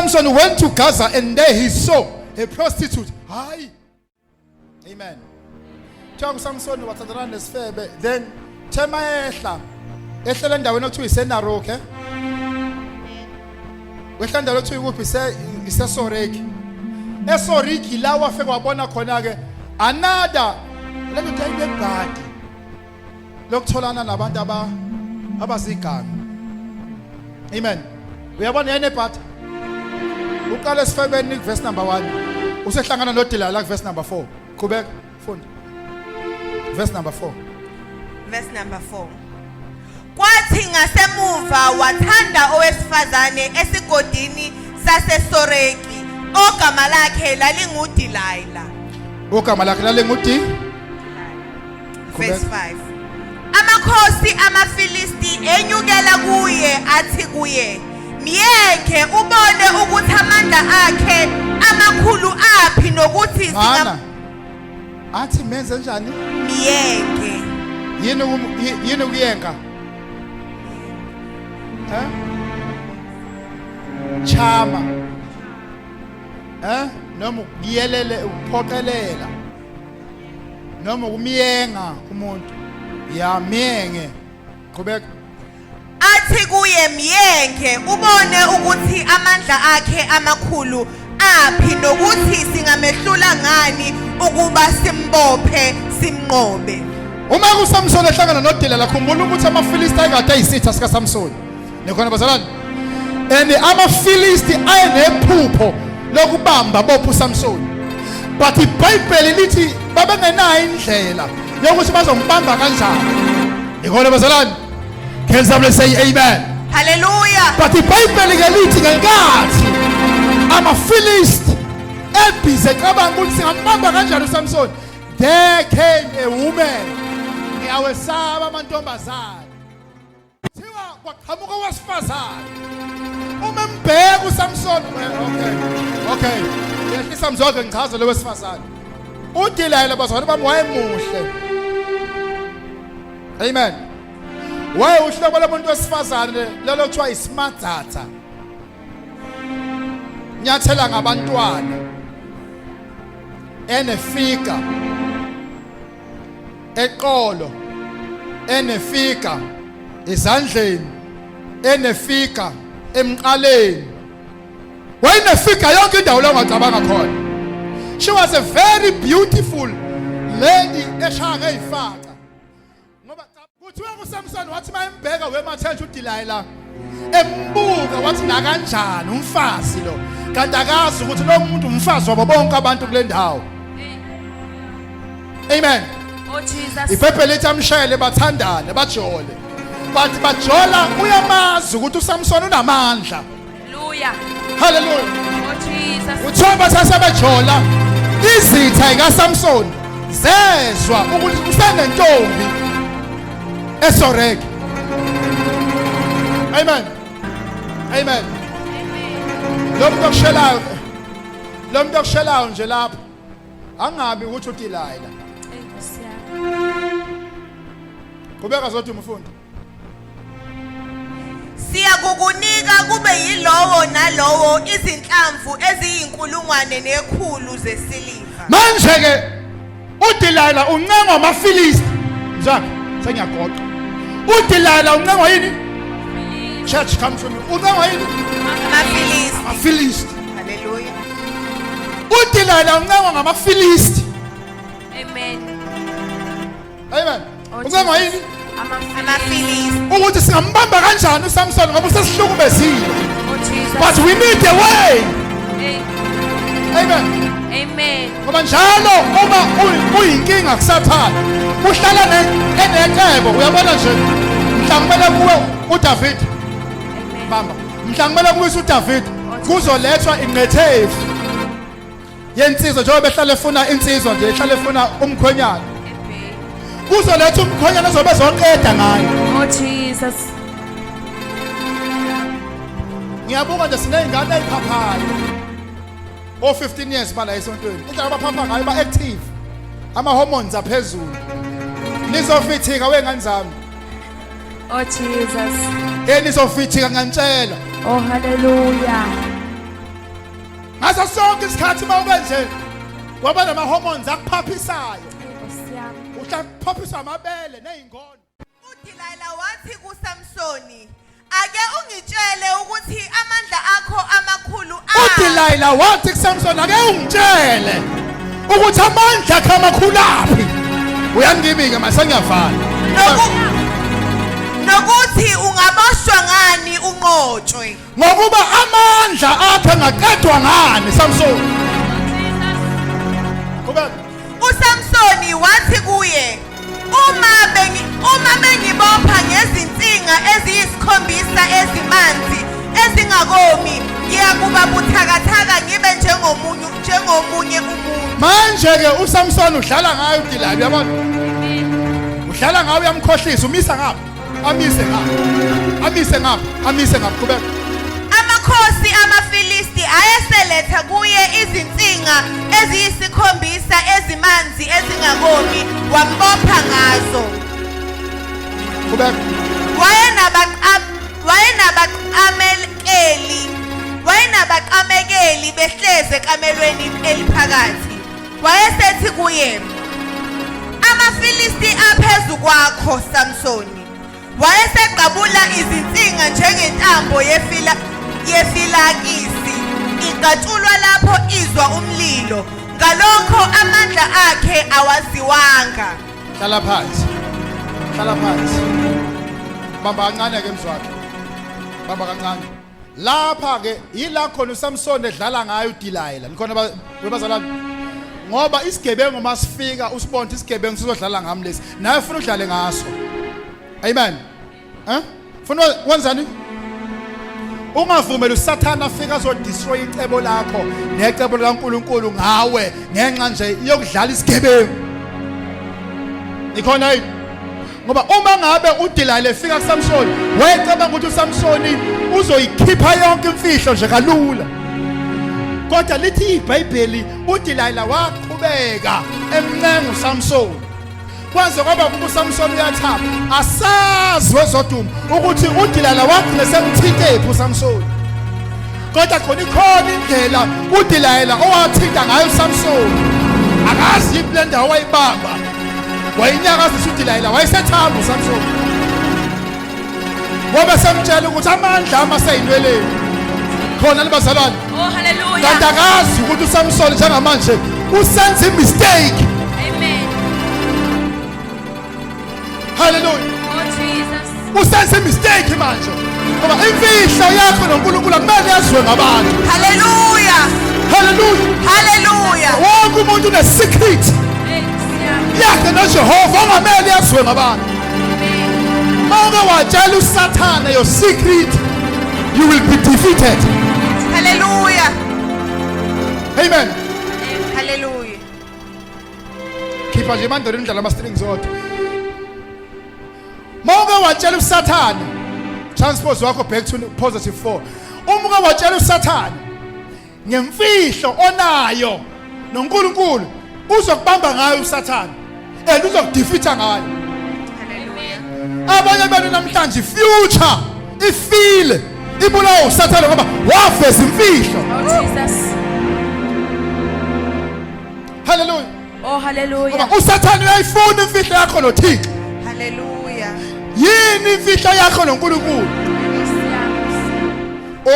Samson went to Gaza and there he saw a prostitute. Hayi. Amen. Cha Samson wathathelana nesifebe then thema ehlela endaweni okuthiwa iSenarok wehla endaweni okuthiwa kuphi iseSoreki. eSoreki la wafika wabona khona ke another lento tayibebhadi lokutholana nabantu abaziganga. Amen. Uyabona yena ebhadi uqala esifebeni verse number 1 usehlangana noDelilah verse number 4. Qhubeka funda. Verse number 4. Verse number 4. Kwathi ngasemuva wathanda owesifazane esigodini saseSoreki ogama lakhe lalinguDelilah. Ogama lakhe lalingudi. Verse 5. Amakhosi amaFilisti enyukela kuye athi kuye Miyeke ubone ukuthi amandla akhe amakhulu aphi nokuthi athi menze njani? Miyeke. Yini ukuyenga? Chama. Noma ukuyelele ukuphoqelela. Noma ukumiyenga umuntu. Ya miyenge. Qhubeka. Athi kuye miyenge ubone ukuthi amandla akhe amakhulu aphi nokuthi singamehlula ngani ukuba simbophe simnqobe. Uma kuSamson ehlangana noDelilah khumbula ukuthi amaFilisti ayekade ayisitha sika Samson. Nikhona bazalwane. And amaFilisti ayenephupho lokubamba bophu Samson. But iBhayibheli lithi babengenayo indlela yokuthi bazombamba kanjani. Nikhona bazalwane. Can somebody say amen? Hallelujah. But iBhayibheli ke lithi ngenkathi amaFilisti ebhize cabanga ukuthi singambamba kanjani uSamson, there came a woman. Ngiyawesaba amantombazane. Thiwa kwaqhamuka owesifazane. Uma mbheka uSamson, okay. Yehlisa mzoke ngichaze lo wesifazane. uDelilah bazalwane bami wayemuhle. Amen. Waye uhlobo lomuntu wesifazane lelo kuthiwa ismart data. Nyathela ngabantwana. Enefika. Eqolo. Enefika. Izandleni. Enefika emqaleni. Wayinefika yonke indawo la ongacabanga khona. She was a very beautiful lady eshaya ngeyifaka. Ngoba kuthiwa kuSamson wathi mayembheka wemathenje uDelilah embuka wathi na kanjani umfazi lo. Kanti akazi ukuthi lo muntu umfazi wabo bonke abantu kule ndawo. Amen. Oh Jesus. iBhayibheli lithi amshayele bathandane bajole. But bajola uyamazi ukuthi uSamson unamandla. Hallelujah. Hallelujah. Oh Jesus. Uthoba sasebejola izitha ikaSamson zezwa ukuthi usenentombi eSoreki. Amen. Amen. Lo muntu okushelayo nje lapha angabi ukuthi uDelilah. Qhubeka zothi umfundi. Siyakukunika kube yilowo nalowo izinhlamvu eziyinkulungwane nekhulu zesiliva. Manje ke uDelilah uncengwa amaFilisti. Mzaka sengiyagoqa. uDelilah uncengwa yini? Church come to me. Uncengwa yini? Amafilisti. amaFilisti. Hallelujah. uDelilah uncengwa ngamaFilisti. Amen. Amen. Uncengwa yini? Amafilisti. Ukuthi singambamba kanjani uSamson ngoba usesihlukumezile. Oh Jesus. But we need a way. Amen. Amen. Ngoba njalo uma uyinkinga kusathana uhlala enecebo uyabona nje mhla kumele kuwe uDavid bamba mhla kumele kuwe uDavid kuzolethwa inqethefu yensizwa njengoba behlala efuna insizwa nje ehlala efuna umkhwenyana kuzoletha umkhwenyana ozobe zonqeda ngayo. Oh Jesus. Ngiyabuka nje sineyingane eziphaphayo. 15 years bala esontweni. Indlela abaphapha ngayo ba active. Ama hormones aphezulu. Nizofithika wengane zami. Oh Jesus. Nizofithika ngantshela. Oh hallelujah. ngaso sonke isikhathi mawukenje waba nama hormones akuphaphisayo Nkosi yami. uhlaphaphiswa amabele nezingone. uDelilah wathi kuSamsoni, ake ungitshele ukuthi amandla akho amakhulu uDelilah wathi kuSamson ake ungitshele ukuthi amandla akhe amakhulu aphi. Uyangimi-ke mase ngiyafana. nokuthi ungaboshwa ngani unqotshwe. Ngokuba amandla akhe angaqedwa ngani Samson. Kuba uSamsoni wathi kuye, uma bengibopha ngezinsinga eziyisikhombisa ezimanzi ezingakomi, ngiyakuba buthakathaka ngibe njengomunye umuntu. manje ke uSamson udlala ngayo uDelilah uyabona? Udlala ngayo uyamkhohlisa umisa ngapha. Amise ngapha kubeka. Amakhosi amaFilisti ayeseletha kuye izinsinga eziyisikhombisa ezimanzi ezingakomi, wambopha ngazo. Kubeka. wayenabaqamekeli behleze ekamelweni eliphakathi. Wayesethi kuye, amaFilisti aphezu kwakho Samsoni. Wayeseqabula izinsinga njengentambo yefilakisi, iqatshulwa lapho izwa umlilo. Ngalokho amandla akhe awaziwanga. Hlala phansi. Bamba kancane ke mzwakhe. Bamba kancane. Lapha ke ila khona uSamson edlala ngayo uDelilah. Nikhona bazalwane. Ngoba isigebengu masifika usibona isigebengu sizodlala ngami lesi. Naye ufuna udlale ngaso. Amen. Funa wenzani? Ungavumeli uSathana afika azodestroy icebo lakho necebo likaNkuluNkulu ngawe ngenxa nje yokudlala isigebengu. Nikhona yini? Ngoba uma ngabe uDelilah efika kuSamson, wayecabanga ukuthi uSamson uzoyikhipha yonke imfihlo nje kalula. Kodwa lithi iBhayibheli uDelilah waqhubeka emncenga uSamson. Kwanze kwaba kuba uSamson uyathaba. Asazi wezoduma ukuthi uDelilah wagcina semthintephi uSamson. Kodwa khona indlela uDelilah owathinta ngayo uSamson. Akazi iple ndawo wayibamba. Wayinyakazisa uDelilah wayesethamba uSamson. Ngoba samtshela ukuthi amandla amaseyinweleni. Khona libazalwane. Oh hallelujah. Kanti akazi ukuthi uSamson njengamanje usenza imistake. Amen. Hallelujah. Oh Jesus. Usenza imistake manje. Ngoba imfihlo yakho noNkulunkulu akumele yaziwe ngabantu. Hallelujah. Hallelujah. Wonke umuntu une-secret yakhe noJehova ongamele yaziwe ngabantu. Mawuke watshela uSathane your secret, you will be defeated. Hallelujah. Amen. Hallelujah. Khipha nje mandolo indlela ama-strings odwa. Mawuke watshela uSathane, transpose wakho back to positive 4. Uma watshela uSathane ngemfihlo onayo noNkulunkulu uzokubamba ngayo uSathane and uzokudefeata ngayo. Hallelujah. Abanye benu namhlanje future ifile ibulawo uSathane ngoba wafeza imfihlo. Oh Jesus. Hallelujah. Oh hallelujah. Ngoba uSathane uyayifuna imfihlo yakho noThixo. Hallelujah. Yini imfihlo yakho noNkulunkulu?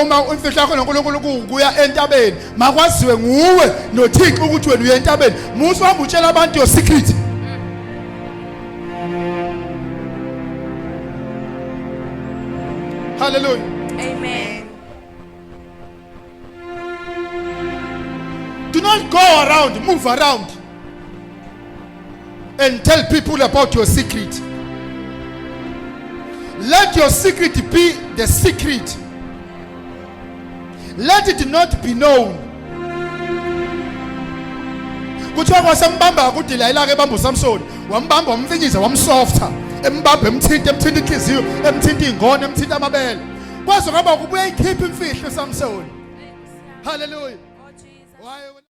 Uma imfihlo yakho noNkulunkulu kuya entabeni makwaziwe nguwe noThixo ukuthi wena uya entabeni. Musu uhamba utshela abantu your secret. Hallelujah. Amen. Do not go around, move around and tell people about your secret. Let your secret be the secret. Let it not be known. Kuthiwa kwasembamba kuDelilah ke bamba uSamson, wambamba wamfinyiza wamsofta, embamba emthinta inhliziyo, emthinta ingone, emthinta amabele. Kwaze kwaba kubuye ikhipha imfihlo uSamson. Hallelujah. Oh Jesus. Why